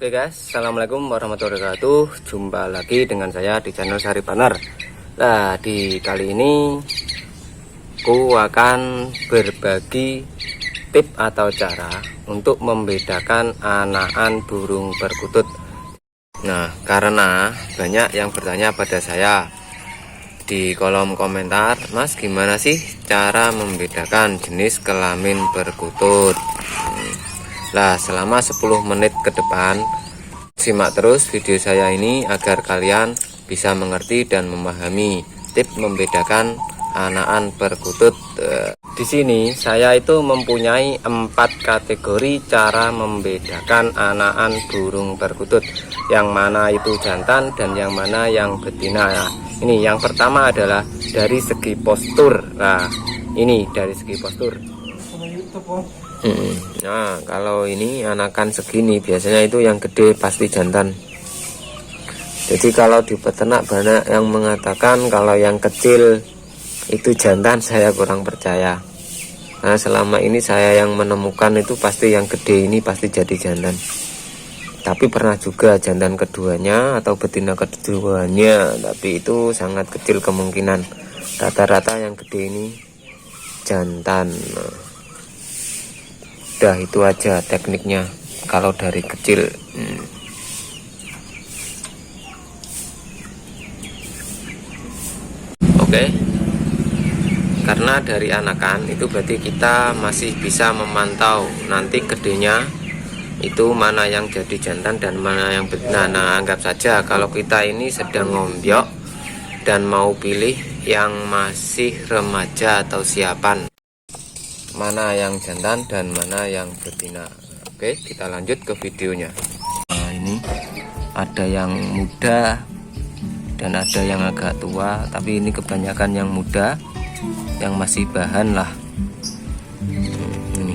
Oke guys, assalamualaikum warahmatullahi wabarakatuh. Jumpa lagi dengan saya di channel Sari Partner. Nah, di kali ini aku akan berbagi tip atau cara untuk membedakan anakan burung perkutut. Nah, karena banyak yang bertanya pada saya di kolom komentar, Mas, gimana sih cara membedakan jenis kelamin perkutut? Nah, selama 10 menit ke depan simak terus video saya ini agar kalian bisa mengerti dan memahami tip membedakan anakan perkutut. Di sini saya itu mempunyai 4 kategori cara membedakan anakan burung perkutut, yang mana itu jantan dan yang mana yang betina. Nah, ini yang pertama adalah dari segi postur. Nah, ini dari segi postur. Nah, kalau ini anakan segini biasanya itu yang gede pasti jantan. Jadi kalau di peternak banyak yang mengatakan kalau yang kecil itu jantan, saya kurang percaya. Nah, selama ini saya yang menemukan itu pasti yang gede ini pasti jadi jantan. Tapi pernah juga jantan keduanya atau betina keduanya, tapi itu sangat kecil kemungkinan. Rata-rata yang gede ini jantan. Udah itu aja tekniknya kalau dari kecil. Oke. Karena dari anakan itu berarti kita masih bisa memantau nanti gedenya itu mana yang jadi jantan dan mana yang betina. Nah, anggap saja kalau kita ini sedang ngombyok dan mau pilih yang masih remaja atau siapan, mana yang jantan dan mana yang betina. Oke, kita lanjut ke videonya. Nah, ini ada yang muda dan ada yang agak tua, tapi ini kebanyakan yang muda yang masih bahan lah. Ini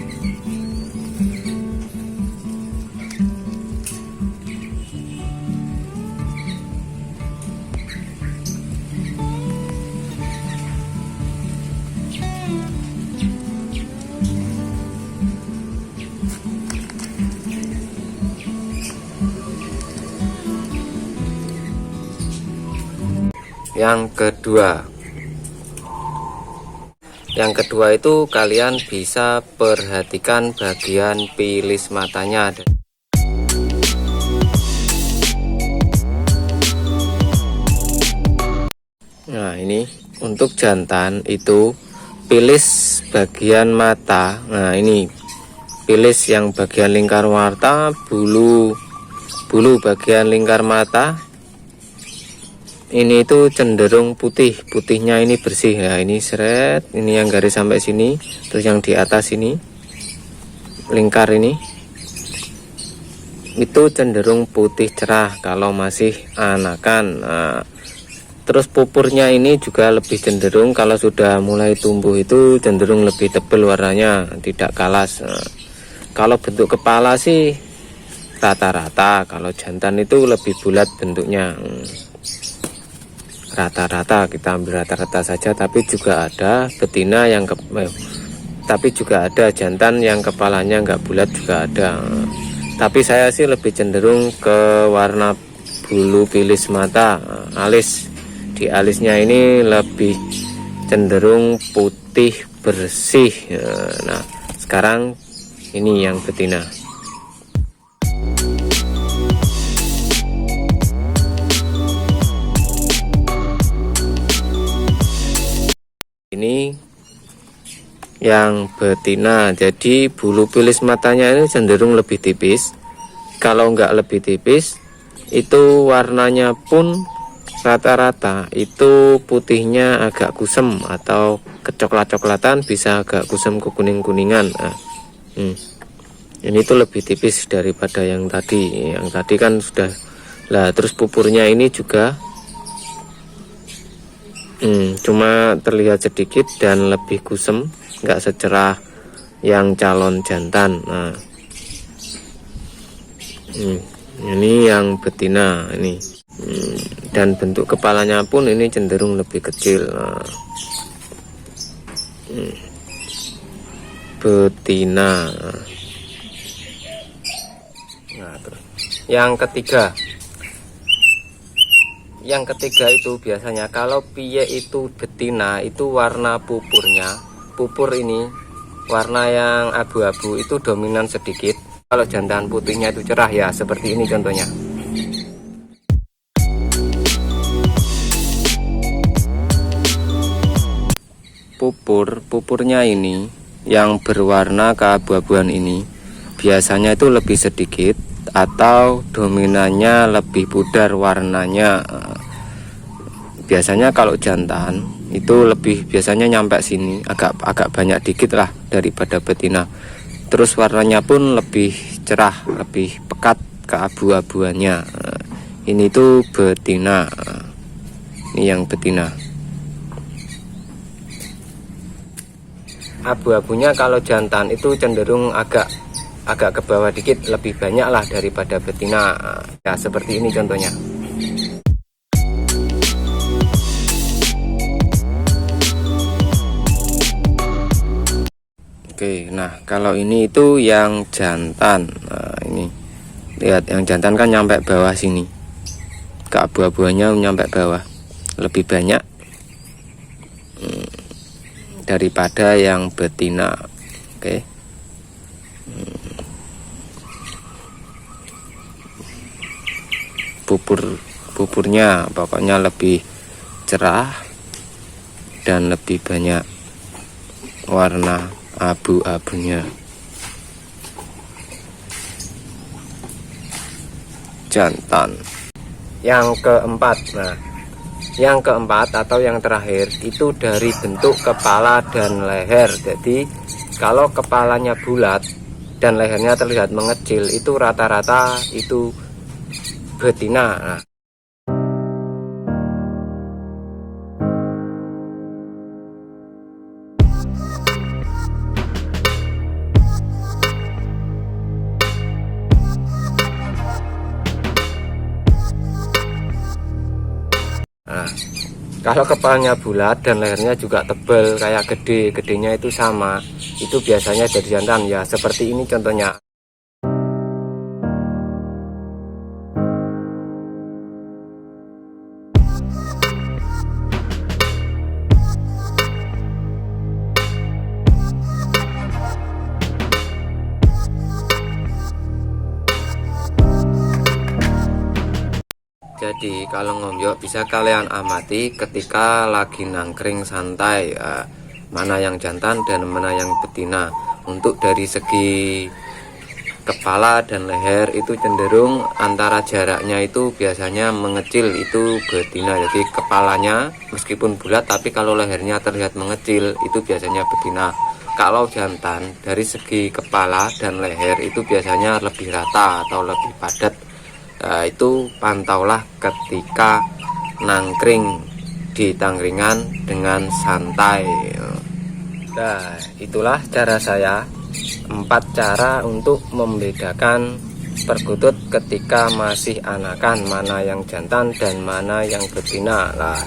yang kedua itu kalian bisa perhatikan bagian pilis matanya. Nah, ini untuk jantan itu pilis bagian mata. Nah, ini pilis yang bagian lingkar mata, bulu bagian lingkar mata ini itu cenderung putihnya ini bersih ya. Ini seret, ini yang garis sampai sini, terus yang di atas ini lingkar ini itu cenderung putih cerah kalau masih anakan. Nah, terus pupurnya ini juga lebih cenderung kalau sudah mulai tumbuh itu cenderung lebih tebal warnanya, tidak kalas. Nah, kalau bentuk kepala sih rata-rata, kalau jantan itu lebih bulat bentuknya. Rata-rata, kita ambil rata-rata saja, tapi juga ada betina yang tapi juga ada jantan yang kepalanya nggak bulat juga ada. Tapi saya sih lebih cenderung ke warna bulu pilis mata, alis. Di alisnya ini lebih cenderung putih bersih. Nah, sekarang ini yang betina. Ini yang betina, jadi bulu pilis matanya ini cenderung lebih tipis. Kalau nggak lebih tipis itu warnanya pun rata-rata itu putihnya agak kusem atau kecoklat-coklatan, bisa agak kusem ke kuning-kuningan. Nah, ini tuh lebih tipis daripada yang tadi. Yang tadi kan sudah lah. Terus pupurnya ini juga cuma terlihat sedikit dan lebih kusem, nggak secerah yang calon jantan. Nah, ini yang betina ini, dan bentuk kepalanya pun ini cenderung lebih kecil. Nah, betina. Nah, terus Yang ketiga itu biasanya kalau piye itu betina itu warna pupur ini warna yang abu-abu itu dominan sedikit. Kalau jantan putihnya itu cerah ya, seperti ini contohnya. Pupurnya ini yang berwarna keabu-abuan ini biasanya itu lebih sedikit atau dominannya lebih pudar warnanya. Biasanya kalau jantan itu lebih biasanya nyampe sini, agak banyak dikit lah daripada betina. Terus warnanya pun lebih cerah, lebih pekat keabu-abuannya. Ini tuh betina. Ini yang betina. Abu-abunya kalau jantan itu cenderung agak ke bawah dikit, lebih banyak lah daripada betina. Ya seperti ini contohnya. Oke, nah kalau ini itu yang jantan. Nah, ini lihat yang jantan kan nyampe bawah sini, keabu-abuannya nyampe bawah, lebih banyak daripada yang betina. Oke. Pupurnya pokoknya lebih cerah dan lebih banyak warna abu-abunya. Jantan. Yang keempat, nah yang keempat atau yang terakhir itu dari bentuk kepala dan leher. Jadi kalau kepalanya bulat dan lehernya terlihat mengecil itu rata-rata itu betina. Nah, kalau kepalanya bulat dan lehernya juga tebal kayak gedenya itu sama, itu biasanya jadi jantan ya, seperti ini contohnya. Jadi kalau ngomyok bisa kalian amati ketika lagi nangkring santai, mana yang jantan dan mana yang betina. Untuk dari segi kepala dan leher itu cenderung antara jaraknya itu biasanya mengecil, itu betina. Jadi kepalanya meskipun bulat tapi kalau lehernya terlihat mengecil itu biasanya betina. Kalau jantan dari segi kepala dan leher itu biasanya lebih rata atau lebih padat. Itu pantaulah ketika nangkring di tangkringan dengan santai. Nah, itulah cara saya, 4 cara untuk membedakan perkutut ketika masih anakan, mana yang jantan dan mana yang betina. Nah,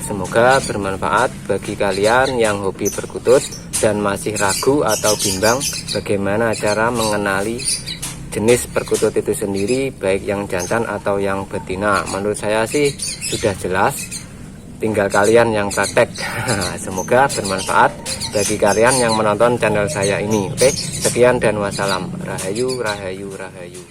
semoga bermanfaat bagi kalian yang hobi perkutut dan masih ragu atau bimbang bagaimana cara mengenali jenis perkutut itu sendiri, baik yang jantan atau yang betina. Menurut saya sih sudah jelas, tinggal kalian yang praktek. Semoga bermanfaat bagi kalian yang menonton channel saya ini. Oke, sekian dan wassalam. Rahayu, rahayu, rahayu.